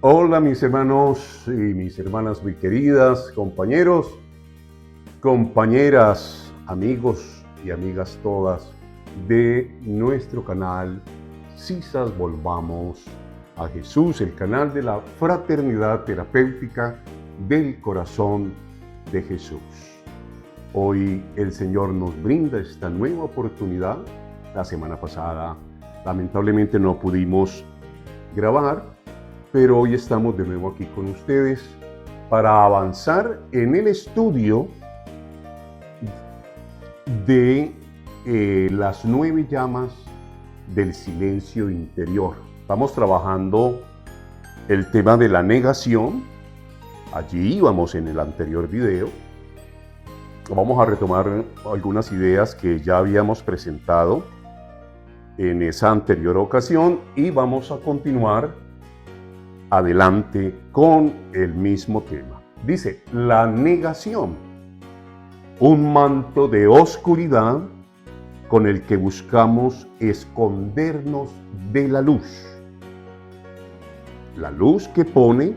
Hola mis hermanos y mis hermanas muy queridas, compañeros, compañeras, amigos y amigas todas de nuestro canal Quizás Volvamos a Jesús, el canal de la fraternidad terapéutica del corazón de Jesús. Hoy el Señor nos brinda esta nueva oportunidad. La semana pasada lamentablemente no pudimos grabar, pero hoy estamos de nuevo aquí con ustedes para avanzar en el estudio de las 9 llamas del silencio interior. Estamos trabajando el tema de la negación. Allí íbamos en el anterior video. Vamos a retomar algunas ideas que ya habíamos presentado en esa anterior ocasión y vamos a continuar adelante con el mismo tema. Dice, la negación, un manto de oscuridad con el que buscamos escondernos de la luz. La luz que pone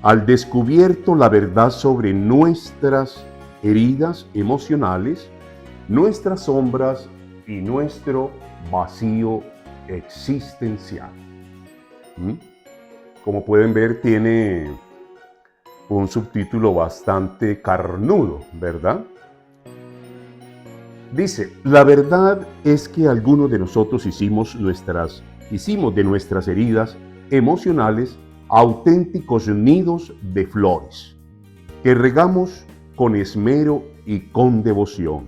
al descubierto la verdad sobre nuestras heridas emocionales, nuestras sombras y nuestro vacío existencial. Como pueden ver, tiene un subtítulo bastante carnudo, ¿verdad? Dice, la verdad es que algunos de nosotros hicimos de nuestras heridas emocionales auténticos nidos de flores, que regamos con esmero y con devoción,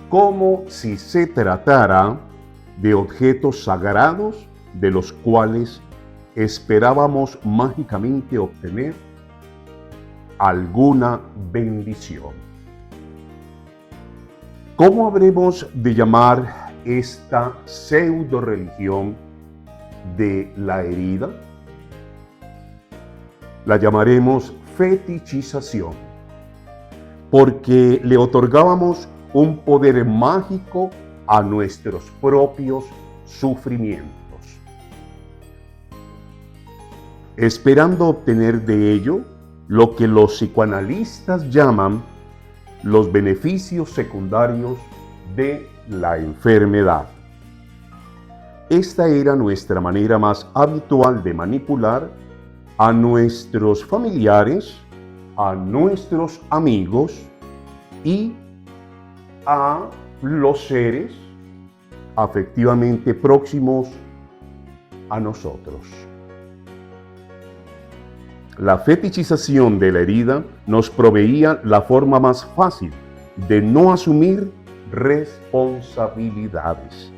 como si se tratara de objetos sagrados de los cuales esperábamos mágicamente obtener alguna bendición. ¿Cómo habremos de llamar esta pseudo religión de la herida? La llamaremos fetichización, porque le otorgábamos un poder mágico a nuestros propios sufrimientos, esperando obtener de ello lo que los psicoanalistas llaman los beneficios secundarios de la enfermedad. Esta era nuestra manera más habitual de manipular a nuestros familiares, a nuestros amigos y a los seres afectivamente próximos a nosotros. La fetichización de la herida nos proveía la forma más fácil de no asumir responsabilidades,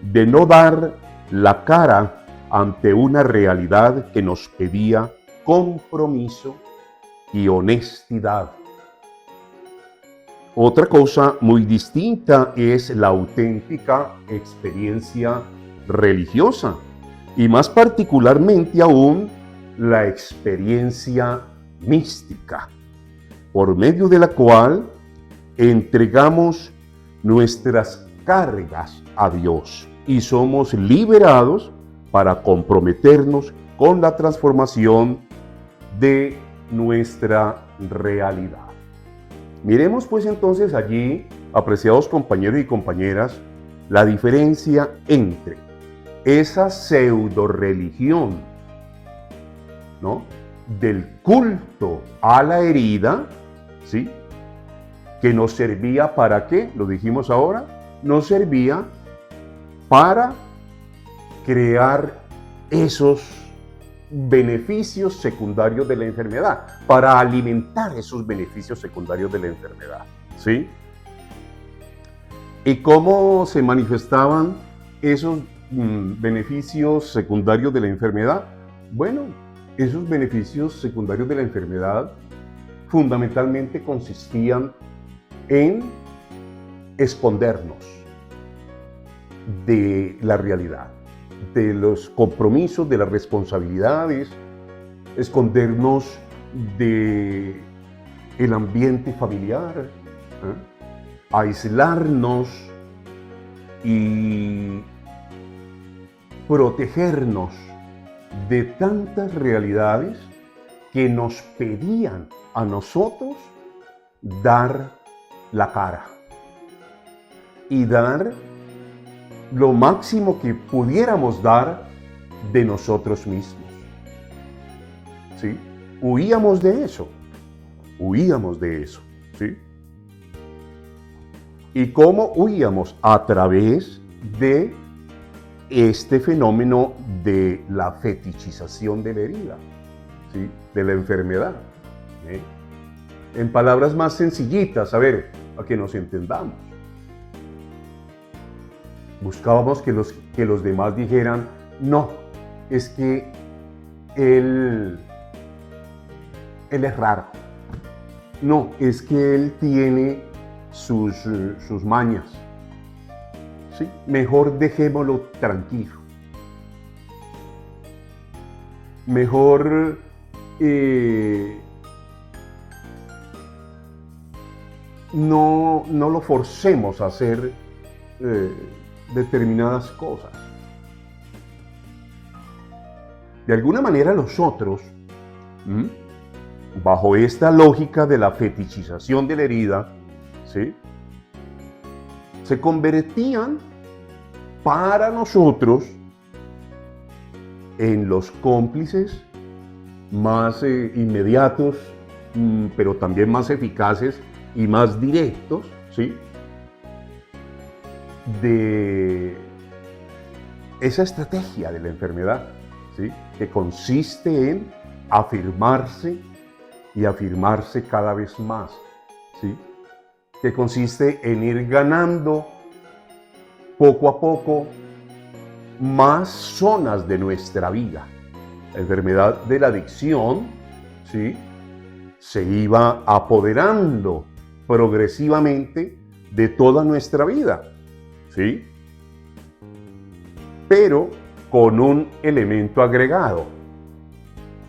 de no dar la cara ante una realidad que nos pedía compromiso y honestidad. Otra cosa muy distinta es la auténtica experiencia religiosa y más particularmente aún la experiencia mística, por medio de la cual entregamos nuestras cargas a Dios y somos liberados para comprometernos con la transformación de nuestra realidad. Miremos pues entonces allí, apreciados compañeros y compañeras, la diferencia entre esa pseudo religión, ¿no?, del culto a la herida, ¿sí?, que nos servía para ¿qué? Lo dijimos ahora, nos servía para crear esos beneficios secundarios de la enfermedad, para alimentar esos beneficios secundarios de la enfermedad, ¿sí? ¿Y cómo se manifestaban esos beneficios secundarios de la enfermedad? Bueno, esos beneficios secundarios de la enfermedad fundamentalmente consistían en escondernos de la realidad, de los compromisos, de las responsabilidades, escondernos de el ambiente familiar, aislarnos y protegernos de tantas realidades que nos pedían a nosotros dar la cara y dar lo máximo que pudiéramos dar de nosotros mismos. ¿Sí? Huíamos de eso, ¿sí? ¿Y cómo huíamos? A través de este fenómeno de la fetichización de la herida, ¿sí? De la enfermedad. ¿Sí? En palabras más sencillitas, a ver, a que nos entendamos. Buscábamos que los demás dijeran, no, es que él es raro. No, es que él tiene sus mañas. ¿Sí? Mejor dejémoslo tranquilo. Mejor no lo forcemos a hacer determinadas cosas. De alguna manera nosotros, bajo esta lógica de la fetichización de la herida, ¿sí?, se convertían para nosotros en los cómplices más inmediatos, pero también más eficaces y más directos, ¿sí?, de esa estrategia de la enfermedad, ¿sí?, que consiste en afirmarse y afirmarse cada vez más, ¿sí?, que consiste en ir ganando poco a poco más zonas de nuestra vida. La enfermedad de la adicción, ¿sí?, se iba apoderando progresivamente de toda nuestra vida, ¿sí?, pero con un elemento agregado.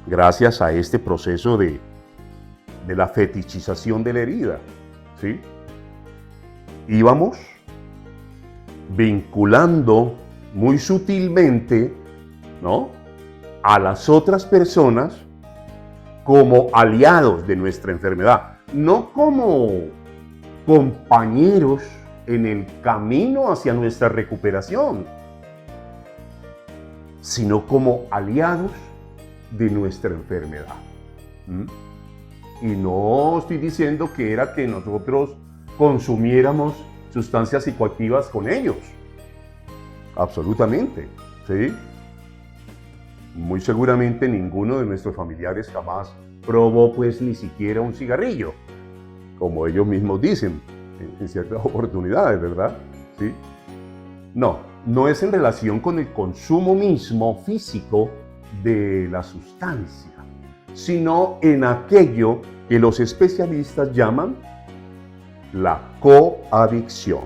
Gracias a este proceso de la fetichización de la herida, ¿sí?, íbamos vinculando muy sutilmente, ¿no?, a las otras personas como aliados de nuestra enfermedad, no como compañeros en el camino hacia nuestra recuperación, sino como aliados de nuestra enfermedad. Y no estoy diciendo que era que nosotros consumiéramos sustancias psicoactivas con ellos. Absolutamente, ¿sí? Muy seguramente ninguno de nuestros familiares jamás probó pues ni siquiera un cigarrillo, como ellos mismos dicen en ciertas oportunidades, ¿verdad? ¿Sí? No es en relación con el consumo mismo físico de la sustancia, sino en aquello que los especialistas llaman la coadicción,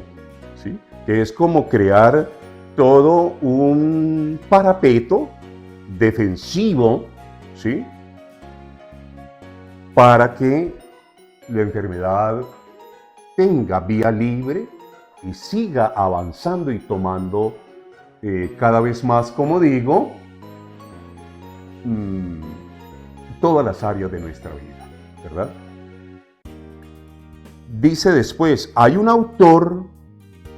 ¿sí?, que es como crear todo un parapeto defensivo, ¿sí?, para que la enfermedad tenga vía libre y siga avanzando y tomando cada vez más, como digo, todas las áreas de nuestra vida, ¿verdad? Dice después, hay un autor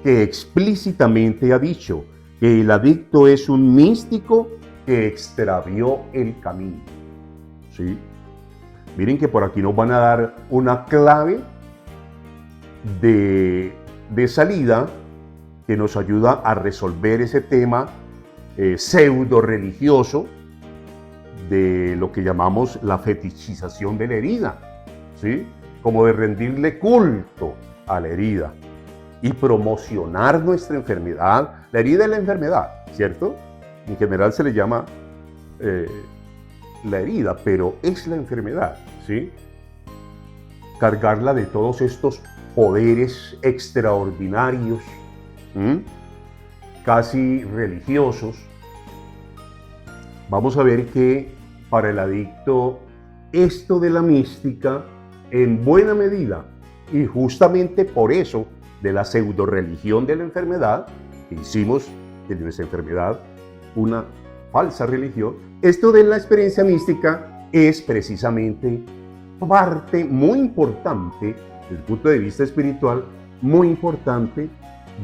que explícitamente ha dicho que el adicto es un místico que extravió el camino, ¿sí? Miren que por aquí nos van a dar una clave de salida que nos ayuda a resolver ese tema pseudo religioso de lo que llamamos la fetichización de la herida, ¿sí?, como de rendirle culto a la herida y promocionar nuestra enfermedad. La herida es la enfermedad, ¿cierto? En general se le llama la herida, pero es la enfermedad, ¿sí? Cargarla de todos estos poderes extraordinarios, casi religiosos. Vamos a ver que para el adicto esto de la mística, en buena medida, y justamente por eso, de la pseudo religión de la enfermedad, que hicimos de nuestra enfermedad una falsa religión, esto de la experiencia mística es precisamente parte muy importante, desde el punto de vista espiritual, muy importante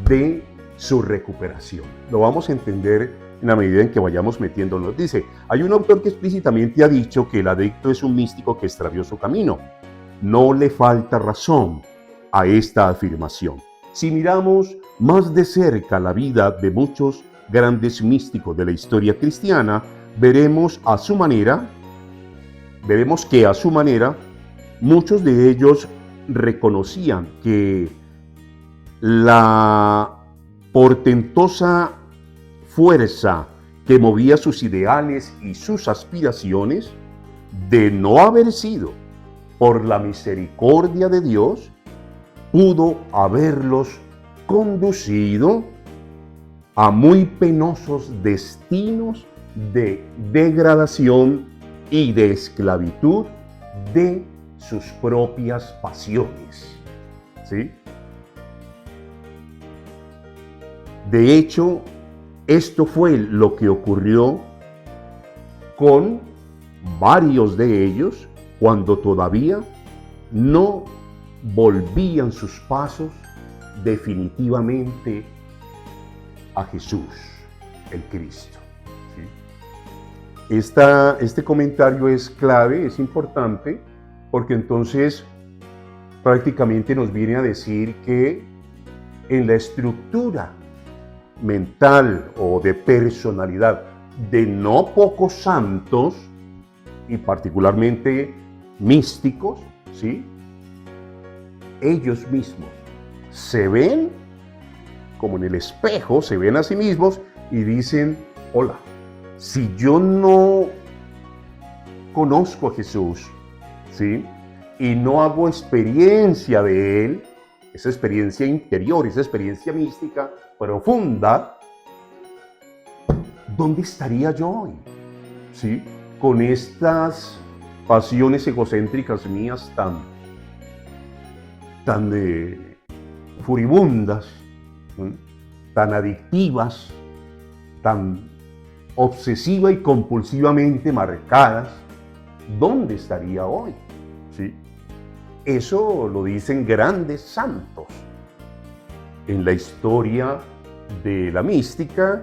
de su recuperación. Lo vamos a entender en la medida en que vayamos metiéndonos. Dice, hay un autor que explícitamente ha dicho que el adicto es un místico que extravió su camino. No le falta razón a esta afirmación. Si miramos más de cerca la vida de muchos grandes místicos de la historia cristiana, veremos que a su manera, muchos de ellos reconocían que la portentosa fuerza que movía sus ideales y sus aspiraciones, de no haber sido por la misericordia de Dios, pudo haberlos conducido a muy penosos destinos de degradación y de esclavitud de sus propias pasiones. ¿Sí? De hecho, esto fue lo que ocurrió con varios de ellos cuando todavía no volvían sus pasos definitivamente a Jesús, el Cristo. ¿Sí? Este comentario es clave, es importante, porque entonces prácticamente nos viene a decir que en la estructura mental o de personalidad de no pocos santos, y particularmente místicos, ¿sí? Ellos mismos se ven como en el espejo, se ven a sí mismos y dicen, hola, si yo no conozco a Jesús, ¿sí? Y no hago experiencia de Él, esa experiencia interior, esa experiencia mística profunda, ¿dónde estaría yo hoy? ¿Sí? Con estas pasiones egocéntricas mías tan furibundas, tan adictivas, tan obsesiva y compulsivamente marcadas, ¿dónde estaría hoy? ¿Sí? Eso lo dicen grandes santos en la historia de la mística,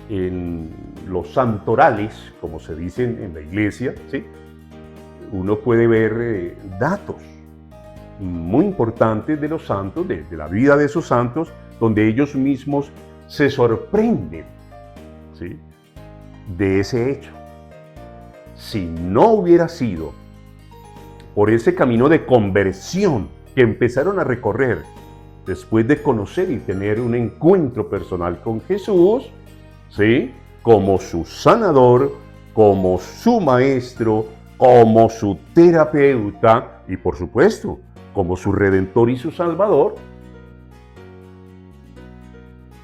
en los santorales, como se dicen en la iglesia, ¿sí? Uno puede ver datos muy importantes de los santos, de la vida de esos santos, donde ellos mismos se sorprenden, ¿sí? De ese hecho. Si no hubiera sido por ese camino de conversión que empezaron a recorrer después de conocer y tener un encuentro personal con Jesús, ¿sí? Como su sanador, como su maestro, como su terapeuta y por supuesto, como su redentor y su salvador,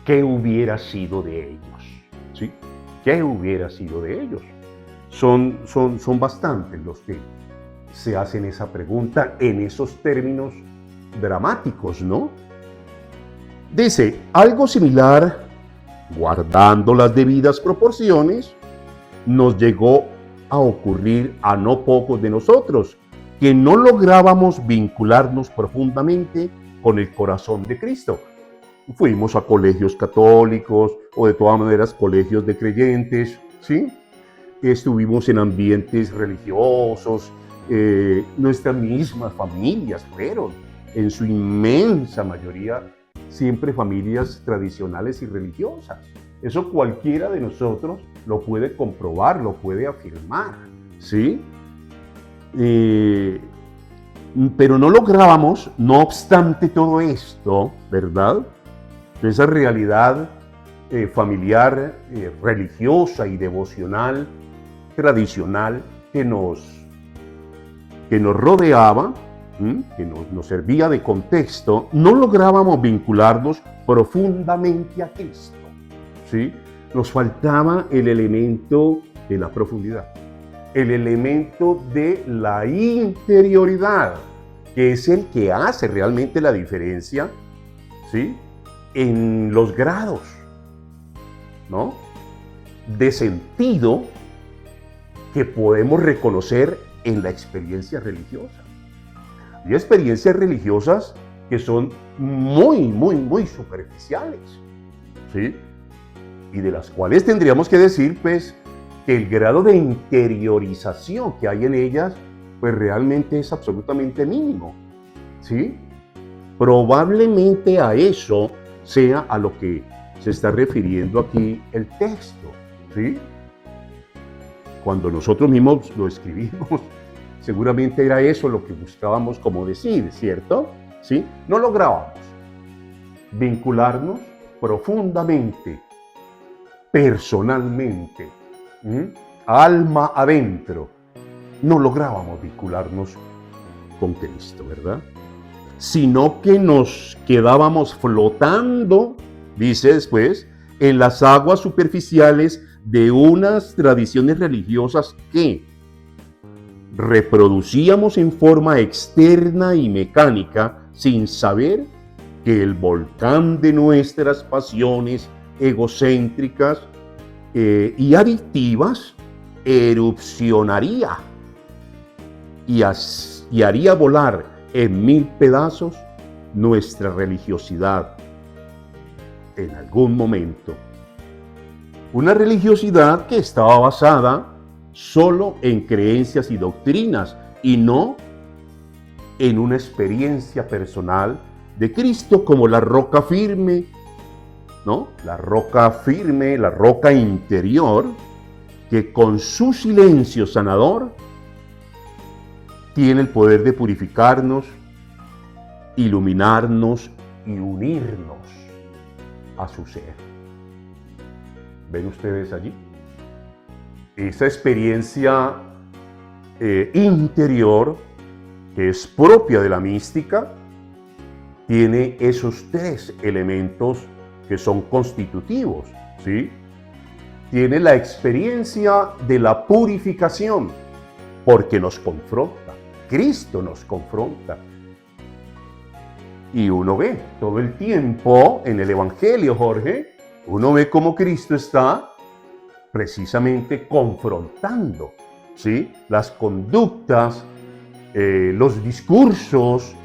¿qué hubiera sido de ellos? ¿Sí? ¿Qué hubiera sido de ellos? Son bastantes los que se hacen esa pregunta en esos términos dramáticos, ¿no? Dice, algo similar, guardando las debidas proporciones, nos llegó a ocurrir a no pocos de nosotros, que no lográbamos vincularnos profundamente con el corazón de Cristo. Fuimos a colegios católicos o de todas maneras colegios de creyentes, ¿sí? Estuvimos en ambientes religiosos, nuestras mismas familias fueron, en su inmensa mayoría, siempre familias tradicionales y religiosas. Eso cualquiera de nosotros lo puede comprobar, lo puede afirmar, ¿sí? Pero no lográbamos, no obstante todo esto, ¿verdad? Esa realidad familiar, religiosa y devocional, tradicional, que nos rodeaba, que nos servía de contexto, no lográbamos vincularnos profundamente a Cristo, ¿sí? Nos faltaba el elemento de la profundidad, el elemento de la interioridad, que es el que hace realmente la diferencia, ¿sí? En los grados, ¿no? de sentido que podemos reconocer en la experiencia religiosa. Hay experiencias religiosas que son muy superficiales, ¿sí? Y de las cuales tendríamos que decir, pues, que el grado de interiorización que hay en ellas, pues realmente es absolutamente mínimo, ¿sí? Probablemente a eso sea a lo que se está refiriendo aquí el texto, ¿sí? Cuando nosotros mismos lo escribimos, seguramente era eso lo que buscábamos como decir, ¿cierto? ¿Sí? No lográbamos vincularnos profundamente, personalmente, alma adentro. No lográbamos vincularnos con Cristo, ¿verdad? Sino que nos quedábamos flotando, dice después, en las aguas superficiales de unas tradiciones religiosas que reproducíamos en forma externa y mecánica sin saber que el volcán de nuestras pasiones egocéntricas y adictivas erupcionaría y haría volar en 1000 pedazos nuestra religiosidad en algún momento. Una religiosidad que estaba basada solo en creencias y doctrinas y no en una experiencia personal de Cristo como la roca firme, ¿no? La roca firme, la roca interior, que con su silencio sanador tiene el poder de purificarnos, iluminarnos y unirnos a su ser. ¿Ven ustedes allí? Esa experiencia interior que es propia de la mística tiene esos 3 elementos que son constitutivos, ¿sí? Tiene la experiencia de la purificación, porque nos confronta. Cristo nos confronta. Y uno ve todo el tiempo en el Evangelio, Jorge, uno ve cómo Cristo está precisamente confrontando, ¿sí? Las conductas, los discursos,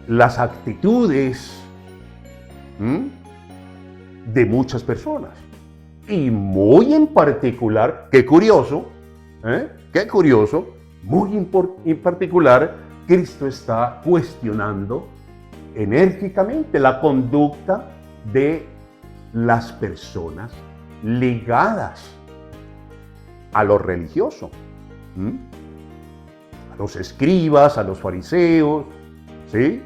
las actitudes de muchas personas. Y muy en particular, qué curioso, muy en particular, Cristo está cuestionando enérgicamente la conducta de las personas ligadas a lo religioso, a los escribas, a los fariseos, ¿sí?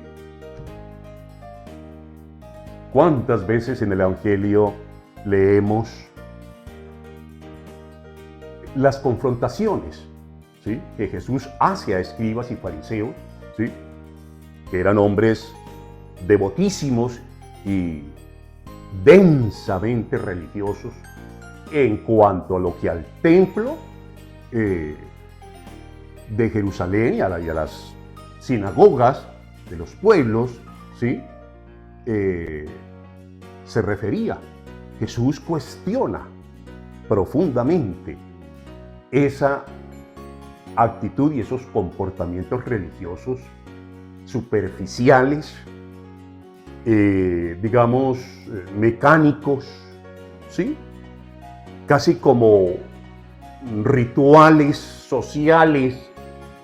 ¿Cuántas veces en el Evangelio leemos las confrontaciones, ¿sí?, que Jesús hace a escribas y fariseos, ¿sí?, que eran hombres devotísimos y densamente religiosos en cuanto a lo que al templo de Jerusalén y a las sinagogas de los pueblos, ¿sí?, se refería. Jesús cuestiona profundamente esa actitud y esos comportamientos religiosos superficiales, digamos, mecánicos, ¿sí?, casi como rituales sociales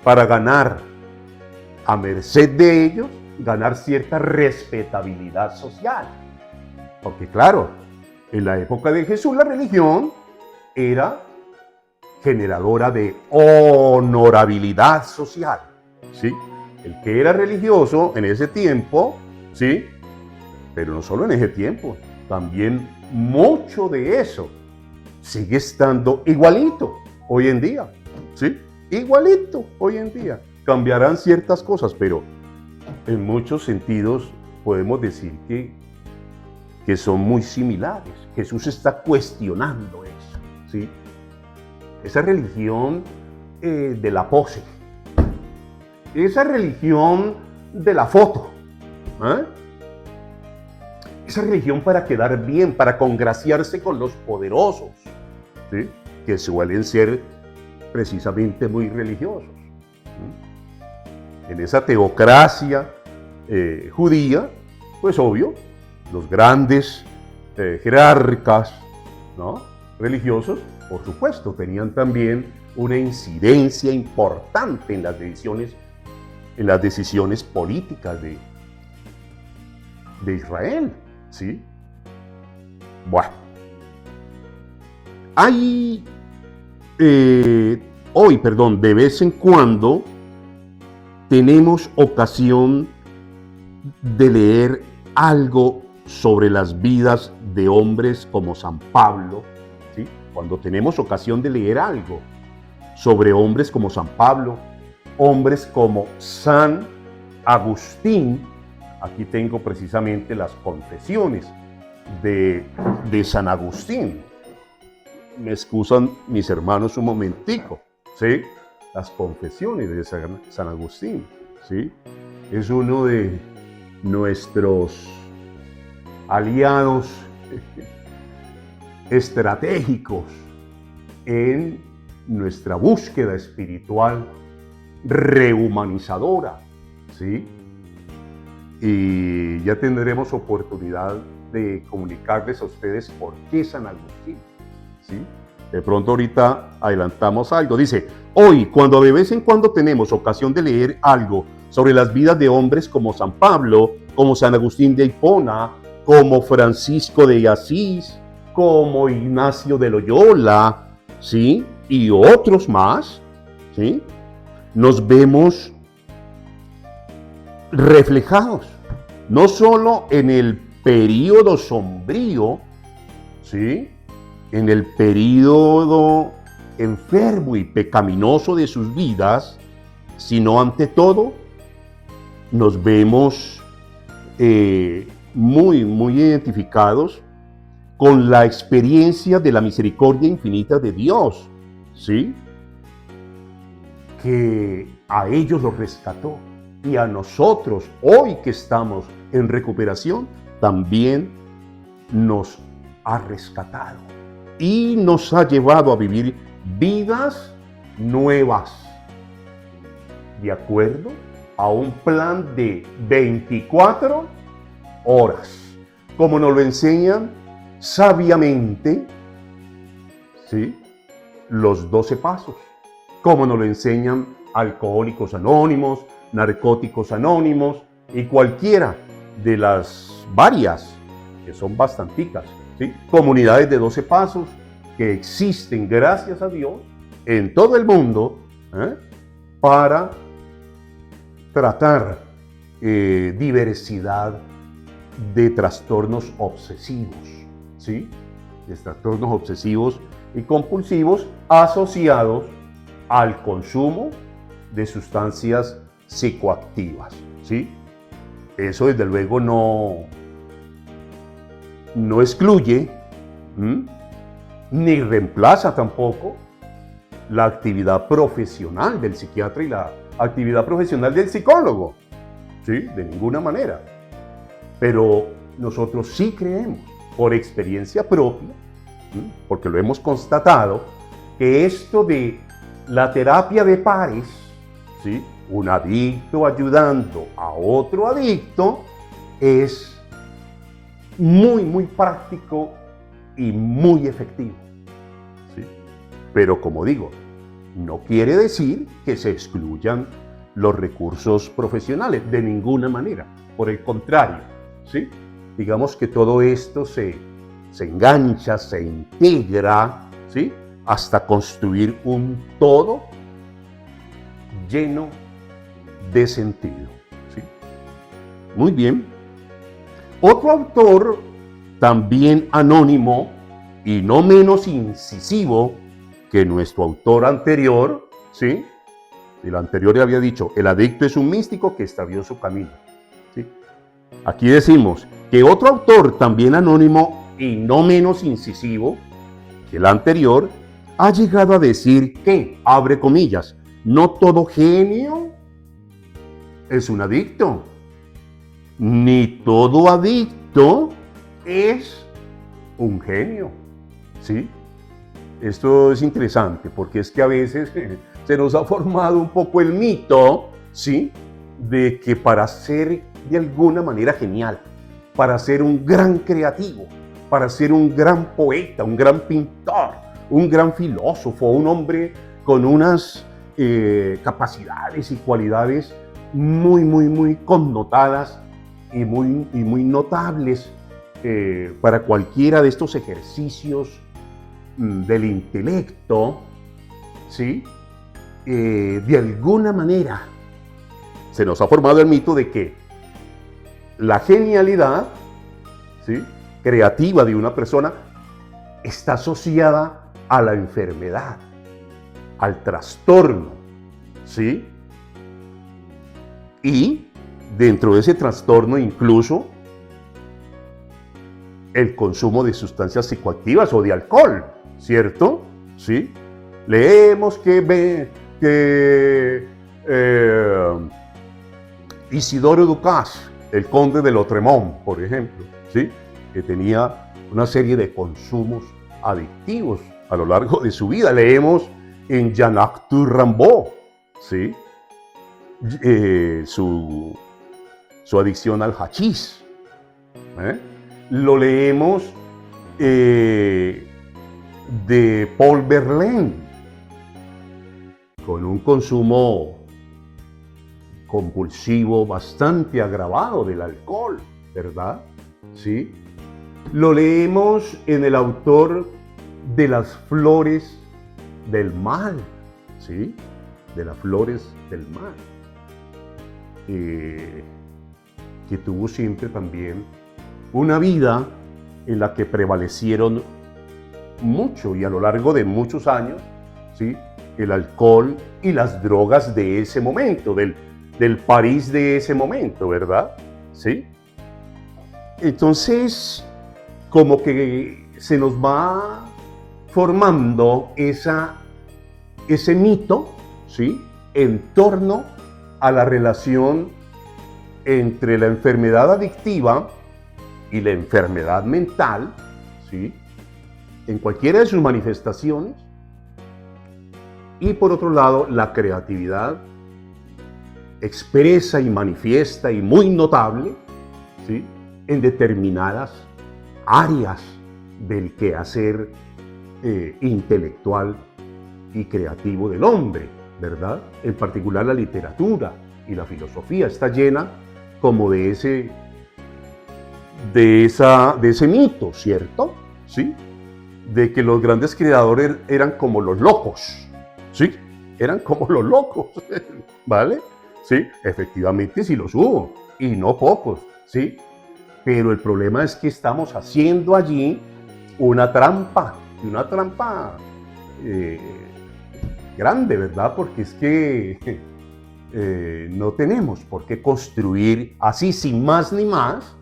para ganar, a merced de ellos, ganar cierta respetabilidad social. Porque claro, en la época de Jesús la religión era generadora de honorabilidad social, ¿sí? El que era religioso en ese tiempo, ¿sí?, pero no solo en ese tiempo, también mucho de eso sigue estando igualito hoy en día, ¿sí? Igualito hoy en día. Cambiarán ciertas cosas, pero en muchos sentidos podemos decir que son muy similares. Jesús está cuestionando eso, ¿sí? Esa religión de la pose, esa religión de la foto, esa religión para quedar bien, para congraciarse con los poderosos, ¿sí? Que suelen ser precisamente muy religiosos. En esa teocracia judía, pues obvio, los grandes jerarcas, ¿no?, religiosos, por supuesto, tenían también una incidencia importante en las decisiones políticas de Israel, ¿sí? Bueno, hay de vez en cuando tenemos ocasión de leer algo sobre las vidas de hombres como San Pablo, ¿sí? Cuando tenemos ocasión de leer algo sobre hombres como San Pablo, hombres como San Agustín, aquí tengo precisamente las confesiones de San Agustín. Me excusan mis hermanos un momentico, ¿sí? Las confesiones de San Agustín, ¿sí? Es uno de nuestros aliados estratégicos en nuestra búsqueda espiritual rehumanizadora, ¿sí? Y ya tendremos oportunidad de comunicarles a ustedes por qué San Agustín, ¿sí? De pronto ahorita adelantamos algo. Dice, hoy, cuando de vez en cuando tenemos ocasión de leer algo sobre las vidas de hombres como San Pablo, como San Agustín de Hipona, como Francisco de Asís, como Ignacio de Loyola, ¿sí?, y otros más, ¿sí?, nos vemos reflejados, no solo en el período sombrío, ¿sí?, en el período enfermo y pecaminoso de sus vidas, sino ante todo nos vemos muy identificados con la experiencia de la misericordia infinita de Dios, ¿sí?, que a ellos los rescató y a nosotros, hoy que estamos en recuperación, también nos ha rescatado y nos ha llevado a vivir vidas nuevas, de acuerdo a un plan de 24 horas, como nos lo enseñan sabiamente, ¿sí?, los 12 pasos, como nos lo enseñan Alcohólicos Anónimos, Narcóticos Anónimos y cualquiera de las varias, que son bastanticas, ¿sí?, comunidades de 12 pasos que existen, gracias a Dios, en todo el mundo, para tratar diversidad de trastornos obsesivos, ¿sí?, de trastornos obsesivos y compulsivos asociados al consumo de sustancias psicoactivas, ¿sí? Eso desde luego no excluye ni reemplaza tampoco la actividad profesional del psiquiatra y la actividad profesional del psicólogo, ¿sí?, de ninguna manera. Pero nosotros sí creemos, por experiencia propia, porque lo hemos constatado, que esto de la terapia de pares, ¿sí?, un adicto ayudando a otro adicto, es muy práctico y muy efectivo, ¿sí? Pero como digo, no quiere decir que se excluyan los recursos profesionales, de ninguna manera. Por el contrario, ¿sí?, digamos que todo esto se engancha, se integra, ¿sí?, hasta construir un todo lleno de sentido, ¿sí? Muy bien. Otro autor, también anónimo y no menos incisivo que nuestro autor anterior, ¿sí? El anterior le había dicho, el adicto es un místico que extravió su camino, ¿sí? Aquí decimos que otro autor, también anónimo y no menos incisivo que el anterior, ha llegado a decir que, abre comillas, no todo genio es un adicto, ni todo adicto es un genio, ¿sí? Esto es interesante porque es que a veces se nos ha formado un poco el mito, ¿sí?, de que para ser de alguna manera genial, para ser un gran creativo, para ser un gran poeta, un gran pintor, un gran filósofo, un hombre con unas capacidades y cualidades muy connotadas y muy notables para cualquiera de estos ejercicios del intelecto, ¿sí? De alguna manera se nos ha formado el mito de que la genialidad, ¿sí?, creativa de una persona está asociada a la enfermedad, al trastorno, ¿sí? Y dentro de ese trastorno incluso el consumo de sustancias psicoactivas o de alcohol, ¿cierto? ¿Sí? Leemos que Isidoro Ducas, el conde de Lautréamont, por ejemplo, ¿sí?, que tenía una serie de consumos adictivos a lo largo de su vida. Leemos en Jean-Arthur Rimbaud, ¿sí?, su adicción al hachís. Lo leemos de Paul Verlaine, con un consumo compulsivo bastante agravado del alcohol, ¿verdad? ¿Sí? Lo leemos en el autor de Las Flores del Mal, ¿sí?, de Las Flores del Mal, que tuvo siempre también una vida en la que prevalecieron mucho y a lo largo de muchos años, ¿sí?, el alcohol y las drogas de ese momento, del París de ese momento, ¿verdad? ¿Sí? Entonces, como que se nos va formando ese mito, ¿sí?, en torno a la relación entre la enfermedad adictiva y la enfermedad mental, ¿sí?, en cualquiera de sus manifestaciones, y por otro lado, la creatividad expresa y manifiesta y muy notable, ¿sí?, en determinadas áreas del quehacer intelectual y creativo del hombre, ¿verdad? En particular la literatura y la filosofía está llena como de ese mito, ¿cierto? ¿Sí? De que los grandes creadores eran como los locos, ¿sí? Eran como los locos, ¿vale? Sí, efectivamente sí los hubo, y no pocos, ¿sí? Pero el problema es que estamos haciendo allí una trampa grande, ¿verdad? Porque es que no tenemos por qué construir así, sin más ni más,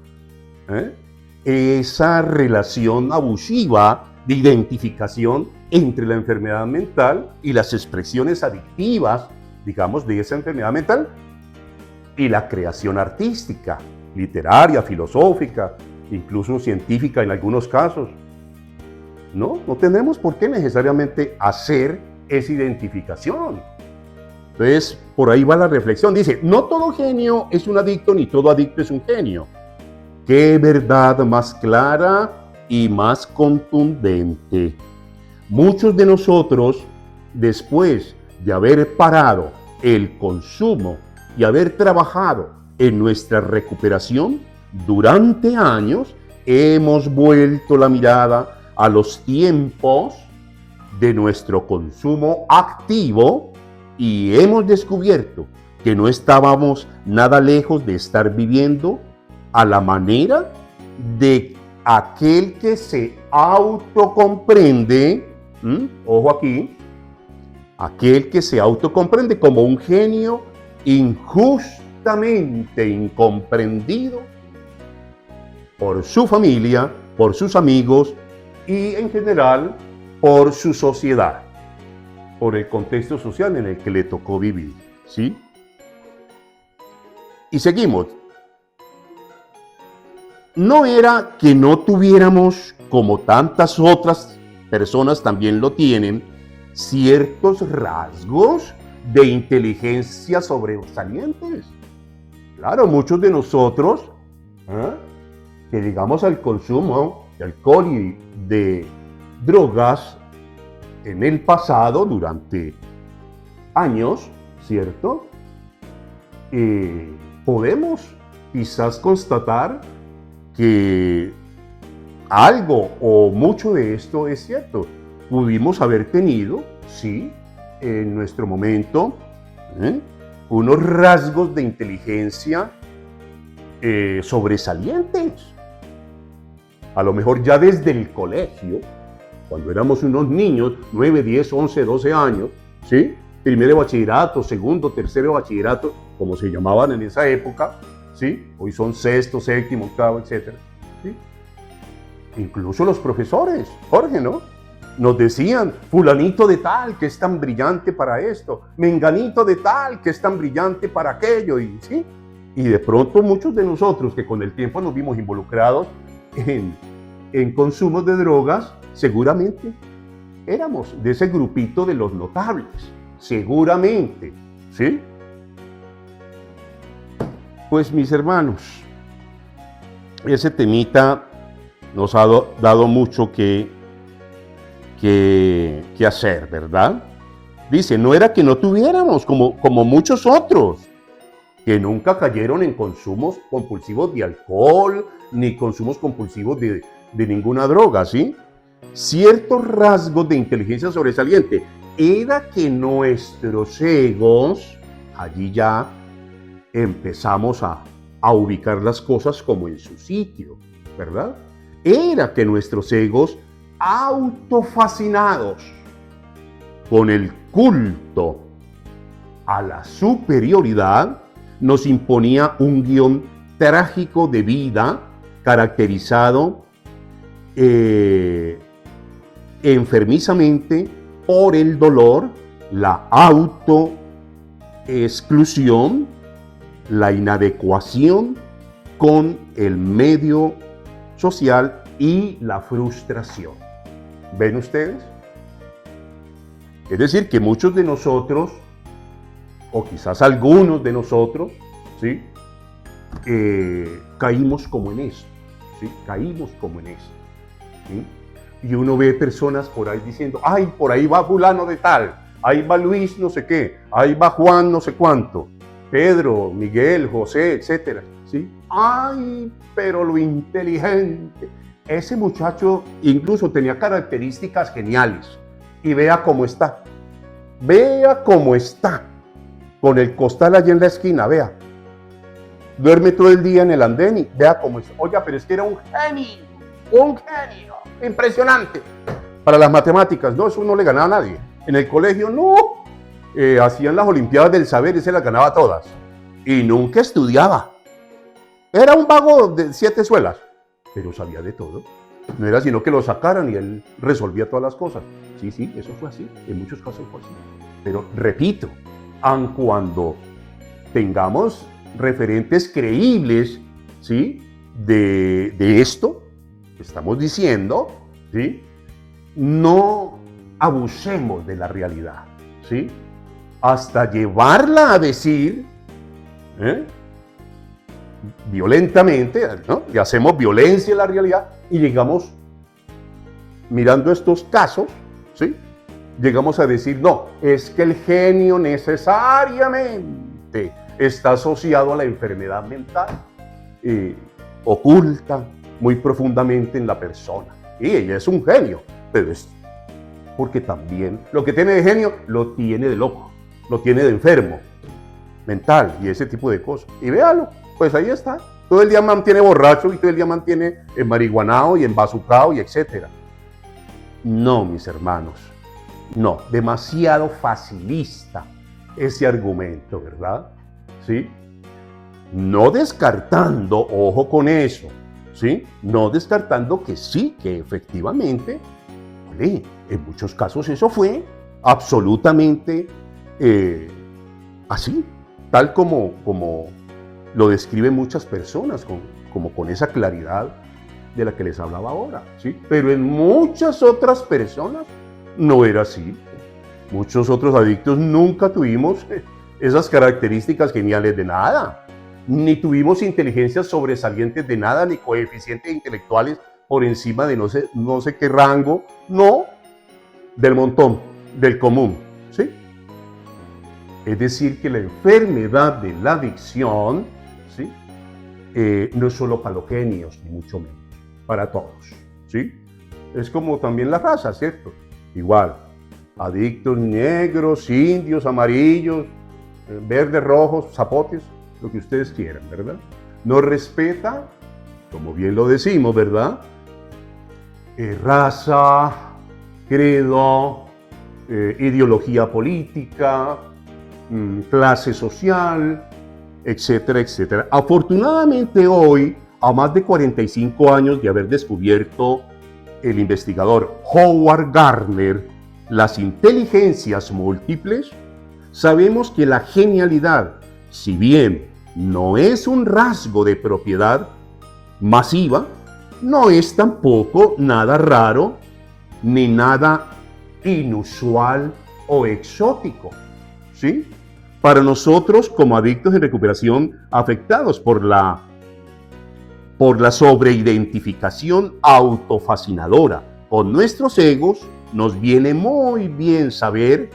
esa relación abusiva de identificación entre la enfermedad mental y las expresiones adictivas, digamos, de esa enfermedad mental y la creación artística, literaria, filosófica, incluso científica en algunos casos. No tendremos por qué necesariamente hacer esa identificación. Entonces, por ahí va la reflexión. Dice, no todo genio es un adicto, ni todo adicto es un genio. ¡Qué verdad más clara y más contundente! Muchos de nosotros, después de haber parado el consumo y haber trabajado en nuestra recuperación durante años, hemos vuelto la mirada a los tiempos de nuestro consumo activo y hemos descubierto que no estábamos nada lejos de estar viviendo a la manera de aquel que se autocomprende, ojo aquí, aquel que se autocomprende como un genio injustamente incomprendido por su familia, por sus amigos y en general por su sociedad, por el contexto social en el que le tocó vivir, ¿sí? Y seguimos. No era que no tuviéramos, como tantas otras personas también lo tienen, ciertos rasgos de inteligencia sobresalientes. Claro, muchos de nosotros que llegamos al consumo de alcohol y de drogas en el pasado durante años, ¿cierto? Podemos quizás constatar que algo o mucho de esto es cierto. Pudimos haber tenido, sí, en nuestro momento, unos rasgos de inteligencia sobresalientes. A lo mejor ya desde el colegio, cuando éramos unos niños, 9, 10, 11, 12 años, ¿sí? Primero de bachillerato, segundo, tercero de bachillerato, como se llamaban en esa época, ¿sí? Hoy son sexto, séptimo, octavo, etc. ¿Sí? Incluso los profesores, Jorge, ¿no? Nos decían, fulanito de tal que es tan brillante para esto, menganito de tal que es tan brillante para aquello, y ¿sí? Y de pronto muchos de nosotros que con el tiempo nos vimos involucrados en consumos de drogas, seguramente éramos de ese grupito de los notables, seguramente, ¿sí? Pues mis hermanos, ese temita nos ha dado mucho que hacer, ¿verdad? Dice, no era que no tuviéramos, como muchos otros, que nunca cayeron en consumos compulsivos de alcohol, ni consumos compulsivos de ninguna droga, ¿sí? Ciertos rasgos de inteligencia sobresaliente. Era que nuestros egos, allí ya empezamos a ubicar las cosas como en su sitio, ¿verdad? Era que nuestros egos, autofascinados con el culto a la superioridad, nos imponía un guión trágico de vida caracterizado enfermizamente por el dolor, la autoexclusión, la inadecuación con el medio social y la frustración. ¿Ven ustedes? Es decir, que muchos de nosotros, o quizás algunos de nosotros, ¿sí? Caímos como en eso, ¿sí? Caímos como en eso, ¿sí? Y uno ve personas por ahí diciendo, ay, por ahí va fulano de tal, ahí va Luis no sé qué, ahí va Juan no sé cuánto, Pedro, Miguel, José, etcétera, ¿sí? Ay, pero lo inteligente. Ese muchacho incluso tenía características geniales. Y vea cómo está. Vea cómo está. Con el costal allí en la esquina, vea. Duerme todo el día en el andén y vea cómo es. Oiga, pero es que era un genio. Un genio. Impresionante. Para las matemáticas, no, eso no le ganaba a nadie. En el colegio, no. Hacían las olimpiadas del saber y se las ganaba todas. Y nunca estudiaba. Era un vago de 7 suelas, pero sabía de todo. No era sino que lo sacaran y él resolvía todas las cosas. Sí, sí, eso fue así. En muchos casos fue así. Pero repito, aun cuando tengamos referentes creíbles, ¿sí? de esto que estamos diciendo, ¿sí? No abusemos de la realidad, ¿sí? Hasta llevarla a decir, violentamente, ¿no? Y hacemos violencia en la realidad y llegamos, mirando estos casos, ¿sí? Llegamos a decir, no, es que el genio necesariamente está asociado a la enfermedad mental, oculta muy profundamente en la persona. Y ella es un genio, pero es porque también lo que tiene de genio lo tiene de loco, lo tiene de enfermo mental y ese tipo de cosas. Y véalo, pues ahí está. Todo el día mantiene borracho y todo el día mantiene marihuanao y embazucao y etcétera. No, mis hermanos, no, demasiado facilista ese argumento, ¿verdad? ¿Sí? No descartando, ojo con eso, ¿sí? No descartando que sí, que efectivamente, en muchos casos eso fue absolutamente así, tal como lo describen muchas personas, como con esa claridad de la que les hablaba ahora, ¿sí? Pero en muchas otras personas no era así. Muchos otros adictos nunca tuvimos esas características geniales de nada, ni tuvimos inteligencias sobresalientes de nada, ni coeficientes intelectuales por encima de no sé qué rango, no, del montón, del común, ¿sí? Es decir, que la enfermedad de la adicción, ¿sí? No es solo para los genios, ni mucho menos, para todos, ¿sí? Es como también la raza, ¿cierto? Igual, adictos negros, indios, amarillos, verdes, rojos, zapotes, lo que ustedes quieran, ¿verdad? No respeta, como bien lo decimos, ¿verdad? Raza, credo, ideología política, clase social, etcétera, etcétera. Afortunadamente hoy, a más de 45 años de haber descubierto el investigador Howard Gardner las inteligencias múltiples, sabemos que la genialidad, si bien no es un rasgo de propiedad masiva, no es tampoco nada raro ni nada inusual o exótico, ¿sí? Para nosotros, como adictos en recuperación afectados por la sobreidentificación autofascinadora con nuestros egos, nos viene muy bien saber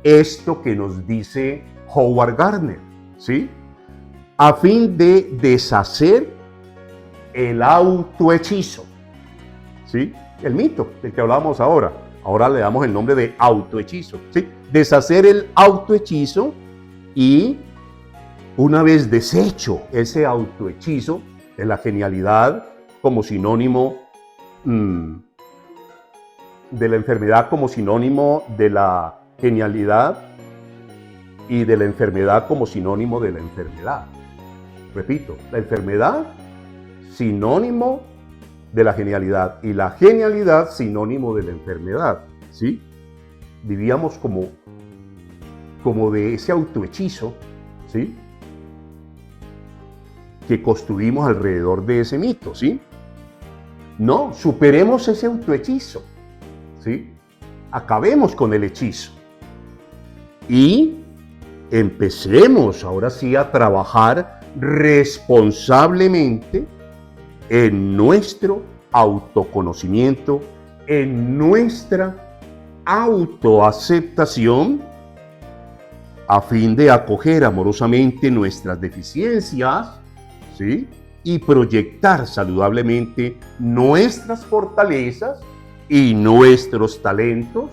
esto que nos dice Howard Gardner, ¿sí? A fin de deshacer el autohechizo, ¿sí? El mito del que hablábamos ahora. Ahora le damos el nombre de autohechizo, ¿sí? Deshacer el autohechizo y una vez deshecho ese autohechizo de la genialidad como sinónimo de la enfermedad, como sinónimo de la genialidad y de la enfermedad como sinónimo de la enfermedad. Repito, la enfermedad sinónimo de la genialidad y la genialidad sinónimo de la enfermedad, ¿sí? Vivíamos como de ese autohechizo, ¿sí? Que construimos alrededor de ese mito, ¿sí? No, superemos ese autohechizo, ¿sí? Acabemos con el hechizo y empecemos ahora sí a trabajar responsablemente en nuestro autoconocimiento, en nuestra autoaceptación, a fin de acoger amorosamente nuestras deficiencias, ¿sí? Y proyectar saludablemente nuestras fortalezas y nuestros talentos,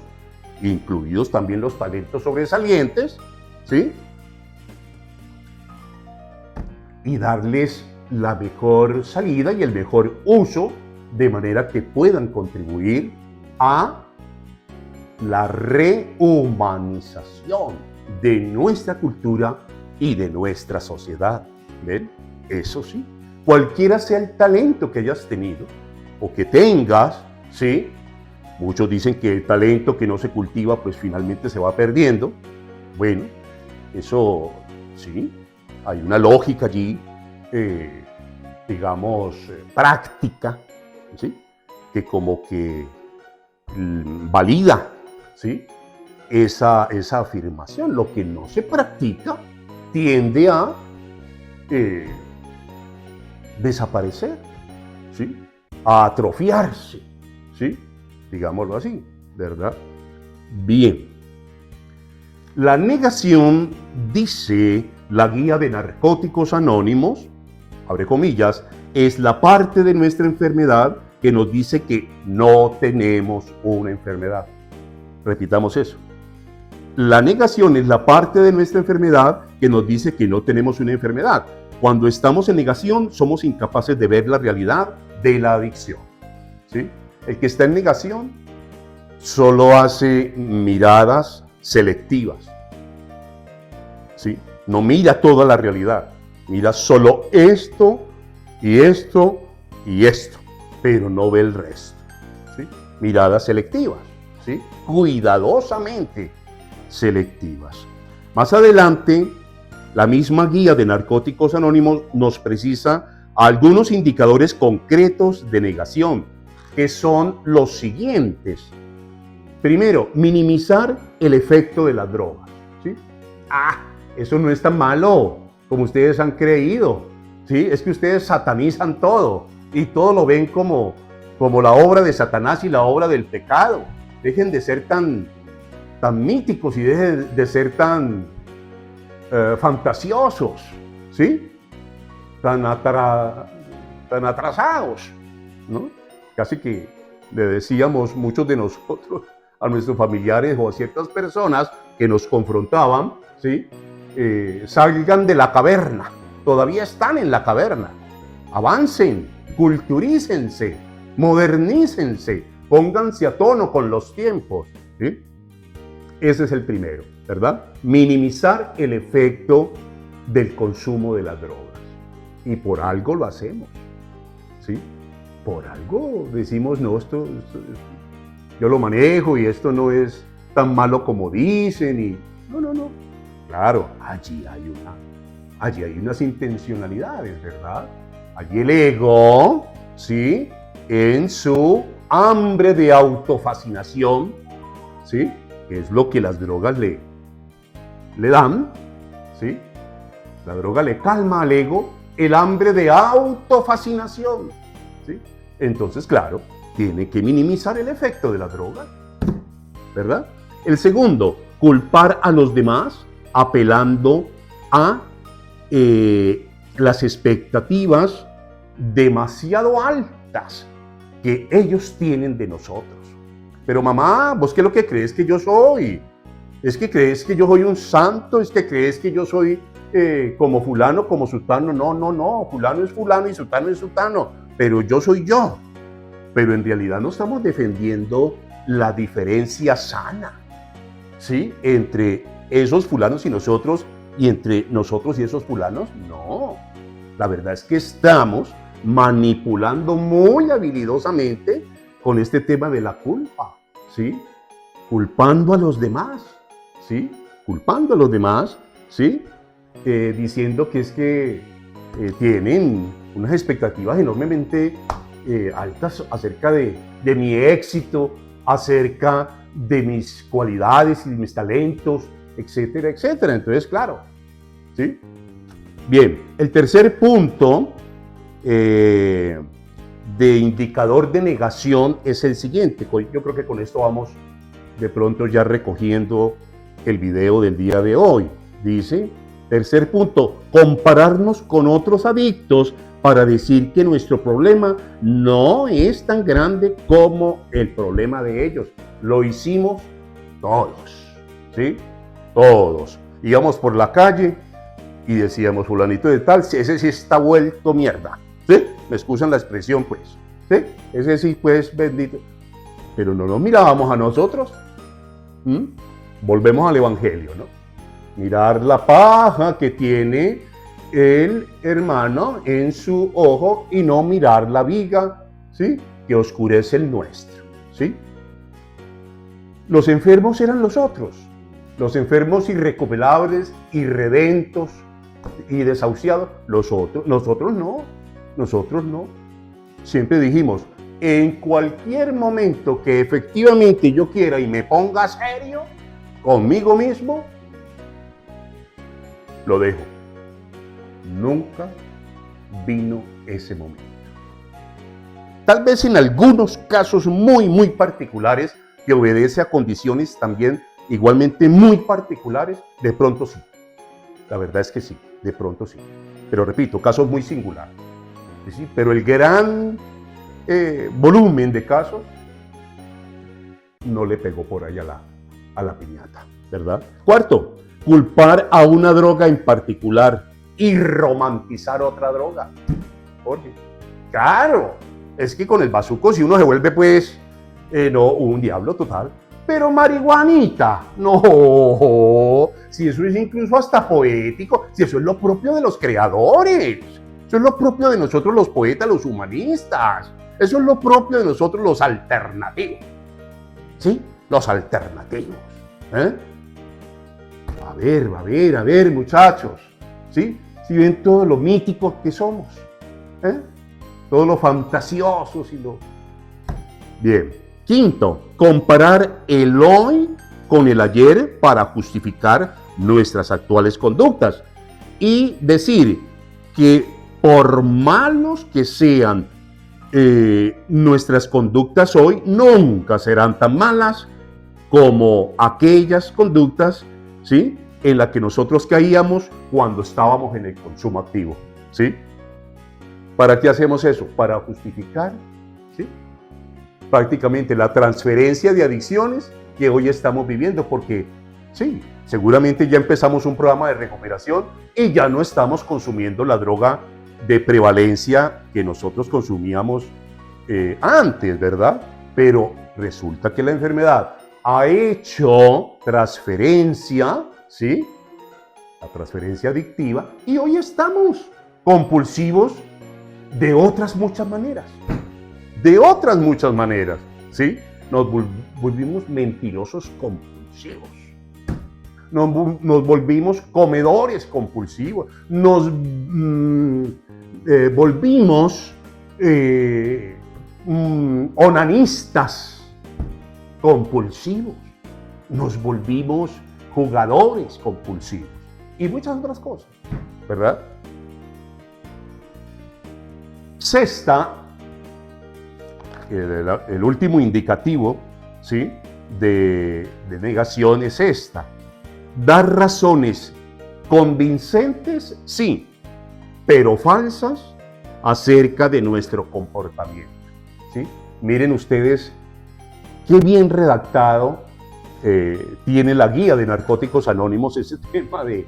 incluidos también los talentos sobresalientes, ¿sí? Y darles la mejor salida y el mejor uso, de manera que puedan contribuir a la rehumanización de nuestra cultura y de nuestra sociedad. ¿Ven? Eso sí, cualquiera sea el talento que hayas tenido o que tengas, ¿sí? Muchos dicen que el talento que no se cultiva, pues finalmente se va perdiendo. Bueno, eso sí, hay una lógica allí, digamos, práctica, ¿sí? Que como que valida, ¿sí? Esa afirmación. Lo que no se practica tiende a desaparecer, ¿sí? A atrofiarse, ¿sí? Digámoslo así, ¿verdad? Bien. La negación, dice la guía de Narcóticos Anónimos, abre comillas, es la parte de nuestra enfermedad que nos dice que no tenemos una enfermedad. Repitamos eso. La negación es la parte de nuestra enfermedad que nos dice que no tenemos una enfermedad. Cuando estamos en negación, somos incapaces de ver la realidad de la adicción, ¿sí? El que está en negación solo hace miradas selectivas, ¿sí? No mira toda la realidad, mira solo esto y esto y esto, pero no ve el resto, ¿sí? Miradas selectivas, ¿sí? Cuidadosamente selectivas. Más adelante, la misma guía de Narcóticos Anónimos nos precisa algunos indicadores concretos de negación, que son los siguientes. Primero, minimizar el efecto de las drogas, ¿sí? Eso no es tan malo como ustedes han creído, ¿sí? Es que ustedes satanizan todo y todo lo ven como la obra de Satanás y la obra del pecado. Dejen de ser tan míticos y dejen de ser tan fantasiosos, ¿sí? Tan atrasados, ¿no? Casi que le decíamos muchos de nosotros a nuestros familiares o a ciertas personas que nos confrontaban, ¿sí? Salgan de la caverna, todavía están en la caverna, avancen, culturícense, modernícense, pónganse a tono con los tiempos, ¿sí? Ese es el primero, ¿verdad? Minimizar el efecto del consumo de las drogas. Y por algo lo hacemos, ¿sí? Por algo decimos, no, esto yo lo manejo y esto no es tan malo como dicen. Y no. Claro, allí hay unas intencionalidades, ¿verdad? Allí el ego, ¿sí? En su hambre de autofascinación, ¿sí? Que es lo que las drogas le dan, ¿sí? La droga le calma al ego el hambre de autofascinación, ¿sí? Entonces, claro, tiene que minimizar el efecto de la droga, ¿verdad? El segundo, culpar a los demás apelando a las expectativas demasiado altas que ellos tienen de nosotros. Pero mamá, ¿vos qué es lo que crees que yo soy? ¿Es que crees que yo soy un santo? ¿Es que crees que yo soy como fulano, como sultano? No, fulano es fulano y sultano es sultano, pero yo soy yo. Pero en realidad no estamos defendiendo la diferencia sana, ¿sí? Entre esos fulanos y nosotros, y entre nosotros y esos fulanos, no. La verdad es que estamos manipulando muy habilidosamente con este tema de la culpa, ¿sí? Culpando a los demás, ¿sí? Culpando a los demás, ¿sí? Diciendo que es que tienen unas expectativas enormemente altas acerca de mi éxito, acerca de mis cualidades y de mis talentos, etcétera, etcétera. Entonces, claro, ¿sí? Bien, el tercer punto de indicador de negación es el siguiente. Yo creo que con esto vamos de pronto ya recogiendo el video del día de hoy. Dice, tercer punto, compararnos con otros adictos para decir que nuestro problema no es tan grande como el problema de ellos. Lo hicimos todos, ¿sí? Todos. Íbamos por la calle y decíamos, fulanito de tal, ese sí está vuelto mierda, ¿sí? Me excusan la expresión, pues, ¿sí? Ese sí, pues, bendito. Pero no nos mirábamos a nosotros. Volvemos al evangelio, ¿no? Mirar la paja que tiene el hermano en su ojo y no mirar la viga, ¿sí? Que oscurece el nuestro, ¿sí? Los enfermos eran los otros, los enfermos irrecuperables, irredentos y desahuciados, nosotros no. Siempre dijimos, en cualquier momento que efectivamente yo quiera y me ponga serio conmigo mismo, lo dejo. Nunca vino ese momento. Tal vez en algunos casos muy, muy particulares, que obedece a condiciones también igualmente muy particulares, de pronto sí. La verdad es que sí, de pronto sí. Pero repito, casos muy singulares. ¿Sí? Pero el gran volumen de casos no le pegó por ahí a la piñata, ¿verdad? Cuarto, culpar a una droga en particular y romantizar otra droga. Jorge, claro, es que con el bazuco si uno se vuelve pues, no, un diablo total. Pero marihuanita, no, si eso es incluso hasta poético, si eso es lo propio de los creadores, eso es lo propio de nosotros los poetas, los humanistas, eso es lo propio de nosotros los alternativos, ¿sí? Los alternativos, ¿eh? A ver, muchachos, ¿sí? Si ven todo lo míticos que somos, ¿eh? Todo lo fantasioso y lo... Bien. Quinto, comparar el hoy con el ayer para justificar nuestras actuales conductas y decir que por malos que sean nuestras conductas hoy, nunca serán tan malas como aquellas conductas, ¿sí?, en las que nosotros caíamos cuando estábamos en el consumo activo, ¿sí? ¿Para qué hacemos eso? Para justificar, ¿sí?, prácticamente la transferencia de adicciones que hoy estamos viviendo, porque sí, seguramente ya empezamos un programa de recuperación y ya no estamos consumiendo la droga de prevalencia que nosotros consumíamos antes, ¿verdad? Pero resulta que la enfermedad ha hecho transferencia, ¿sí?, la transferencia adictiva, y hoy estamos compulsivos de otras muchas maneras. De otras muchas maneras, ¿sí? Nos volvimos mentirosos compulsivos. Nos volvimos comedores compulsivos. Nos volvimos onanistas compulsivos. Nos volvimos jugadores compulsivos. Y muchas otras cosas, ¿verdad? Sexta, el último indicativo, ¿sí?, de negación es esta: dar razones convincentes, sí, pero falsas acerca de nuestro comportamiento, ¿sí? Miren ustedes qué bien redactado tiene la guía de Narcóticos Anónimos ese tema de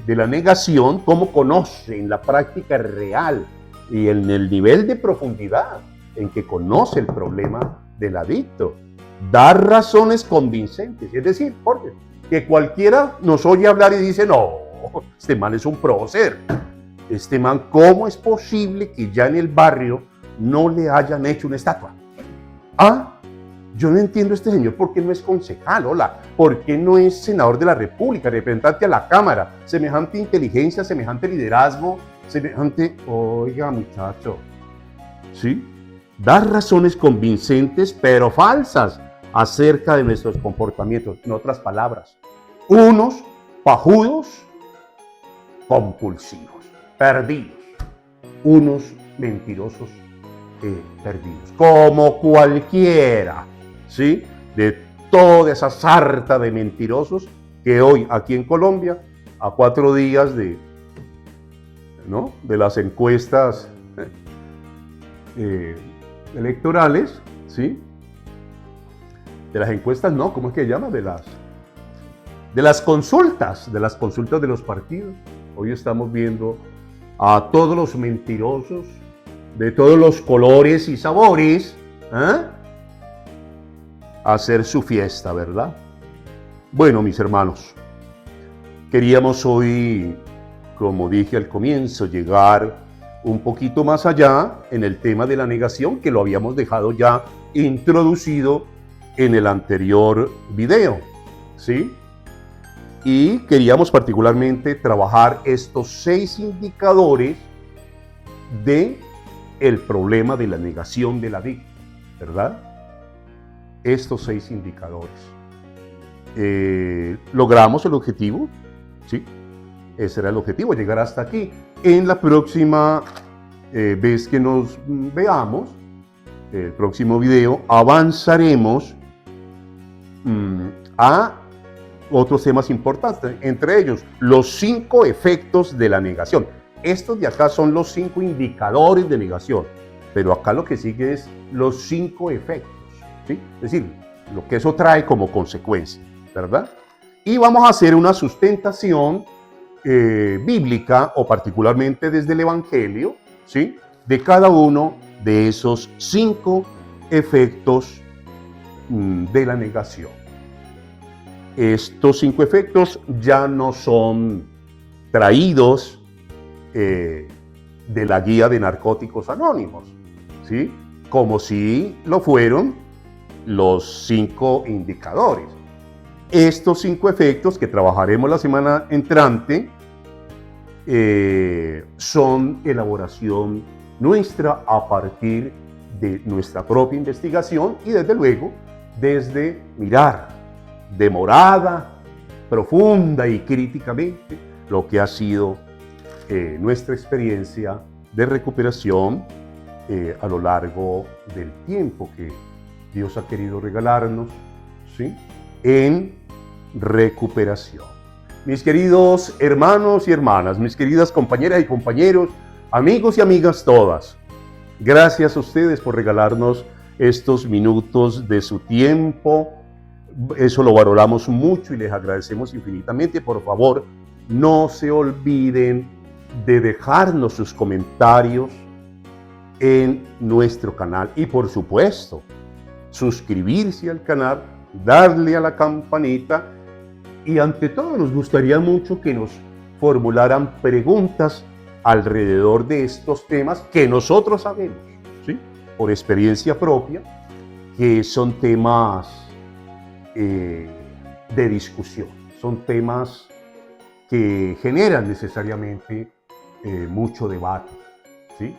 la negación, cómo conocen la práctica real y en el nivel de profundidad en que conoce el problema del adicto. Dar razones convincentes, es decir, porque que cualquiera nos oye hablar y dice, no, este man es un prócer. Este man, ¿cómo es posible que ya en el barrio no le hayan hecho una estatua? Ah, yo no entiendo a este señor por qué no es concejal, hola, por qué no es senador de la República, representante a la Cámara, semejante inteligencia, semejante liderazgo, semejante... Oiga, muchacho, ¿sí? Dar razones convincentes, pero falsas, acerca de nuestros comportamientos. En otras palabras, unos pajudos compulsivos, perdidos. Unos mentirosos perdidos. Como cualquiera, ¿sí?, de toda esa sarta de mentirosos que hoy aquí en Colombia, a 4 días de las encuestas electorales, ¿sí? De las encuestas, no, ¿cómo es que se llama? De las consultas de los partidos. Hoy estamos viendo a todos los mentirosos de todos los colores y sabores, hacer su fiesta, ¿verdad? Bueno, mis hermanos, queríamos hoy, como dije al comienzo, llegar un poquito más allá en el tema de la negación, que lo habíamos dejado ya introducido en el anterior video, ¿sí? Y queríamos particularmente trabajar estos 6 indicadores de el problema de la negación del adicto, ¿verdad? Estos 6 indicadores. ¿Logramos el objetivo? ¿Sí? Ese era el objetivo, llegar hasta aquí. En la próxima vez que nos veamos, el próximo video, avanzaremos a otros temas importantes, entre ellos los 5 efectos de la negación. Estos de acá son los 5 indicadores de negación, pero acá lo que sigue es los 5 efectos, ¿sí? Es decir, lo que eso trae como consecuencia, ¿verdad? Y vamos a hacer una sustentación bíblica, o particularmente desde el Evangelio, ¿sí?, de cada uno de esos 5 efectos de la negación. Estos 5 efectos ya no son traídos de la guía de Narcóticos Anónimos, ¿sí?, como si lo fueron los 5 indicadores. Estos 5 efectos que trabajaremos la semana entrante son elaboración nuestra a partir de nuestra propia investigación y desde luego desde mirar demorada, profunda y críticamente lo que ha sido nuestra experiencia de recuperación a lo largo del tiempo que Dios ha querido regalarnos, ¿sí?, en recuperación. Mis queridos hermanos y hermanas, mis queridas compañeras y compañeros, amigos y amigas todas, gracias a ustedes por regalarnos estos minutos de su tiempo. Eso lo valoramos mucho y les agradecemos infinitamente. Por favor, no se olviden de dejarnos sus comentarios en nuestro canal y, por supuesto, suscribirse al canal, darle a la campanita y, ante todo, nos gustaría mucho que nos formularan preguntas alrededor de estos temas que nosotros sabemos, ¿sí?, por experiencia propia, que son temas de discusión, son temas que generan necesariamente mucho debate, ¿sí?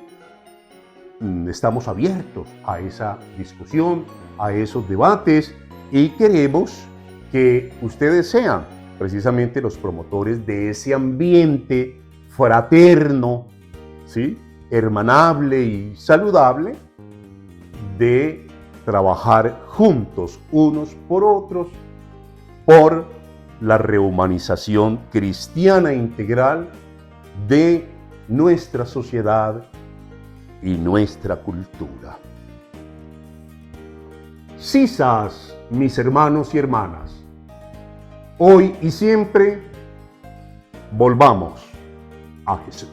Estamos abiertos a esa discusión, a esos debates y queremos que ustedes sean precisamente los promotores de ese ambiente fraterno, ¿sí?, hermanable y saludable de trabajar juntos unos por otros por la rehumanización cristiana integral de nuestra sociedad y nuestra cultura. Sisas, mis hermanos y hermanas, hoy y siempre volvamos a Jesús.